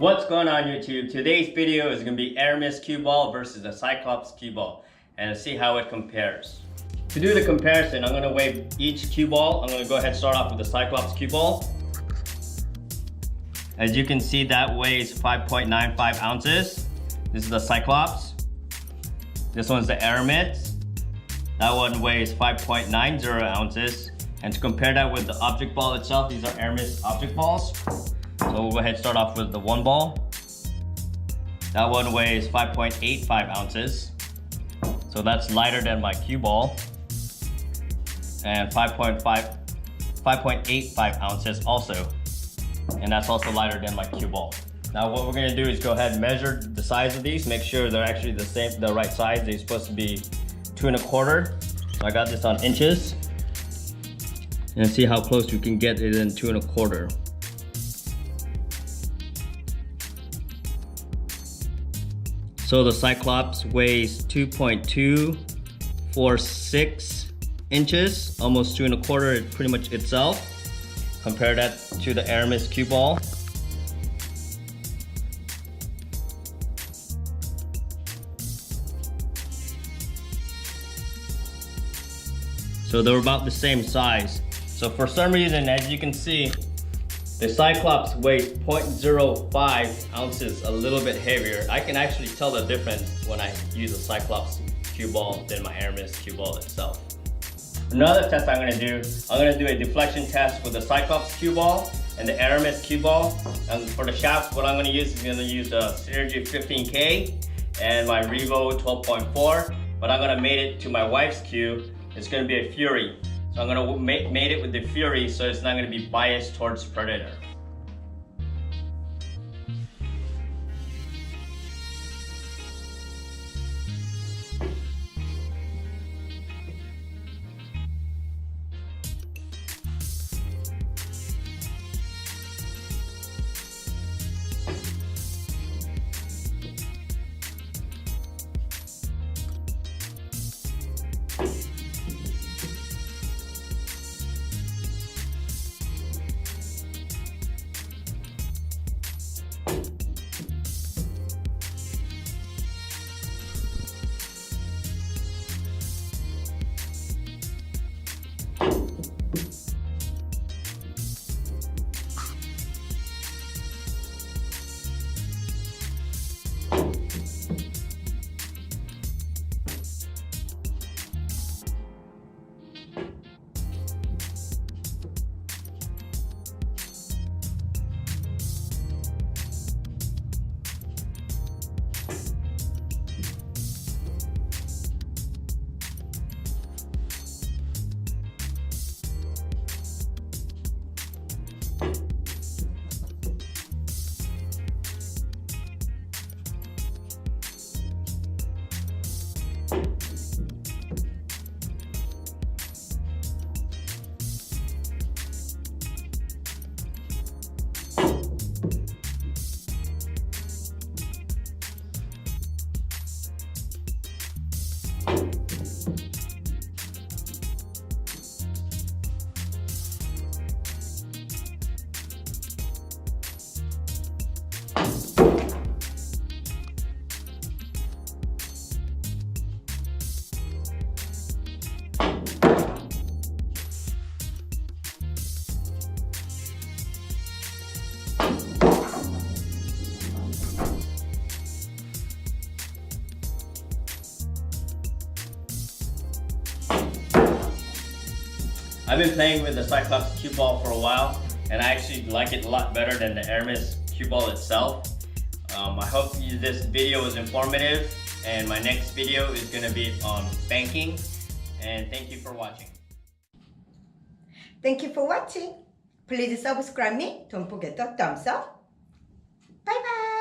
What's going on YouTube? Today's video is going to be Aramith Cue Ball versus the Cyclops Cue Ball and see how it compares. To do the comparison, I'm going to weigh each cue ball. I'm going to go ahead and start off with the Cyclops Cue Ball. As you can see, that weighs 5.95 ounces. This is the Cyclops. This one's the Aramith. That one weighs 5.90 ounces. And to compare that with the object ball itself, these are Aramith object balls. So we'll go ahead and start off with the one ball. That one weighs 5.85 ounces. So that's lighter than my cue ball. And 5.85 ounces also. And that's also lighter than my cue ball. Now what we're gonna do is go ahead and measure the size of these, make sure they're actually the right size. They're supposed to be 2 1/4. So I got this on inches. And see how close we can get it in 2 1/4. So the Cyclops weighs 2.246 inches, almost 2 1/4, pretty much itself. Compare that to the Aramith Cue Ball. So they're about the same size. So for some reason, as you can see, the Cyclops weighs 0.05 ounces, a little bit heavier. I can actually tell the difference when I use a Cyclops Cue Ball than my Aramith Cue Ball itself. Another test I'm going to do a deflection test with the Cyclops Cue Ball and the Aramith Cue Ball. And for the shafts, what I'm going to use is going to use the Cynergy 15K and my Revo 12.4. But I'm going to mate it to my wife's cue. It's going to be a Fury. So I'm going to mate it with the Fury so it's not going to be biased towards Predator. I've been playing with the Cyclops Cue Ball for a while, and I actually like it a lot better than the Aramith Cue Ball itself. I hope this video was informative, and my next video is going to be on banking. And thank you for watching. Thank you for watching. Please subscribe me. Don't forget to thumbs up. Bye bye.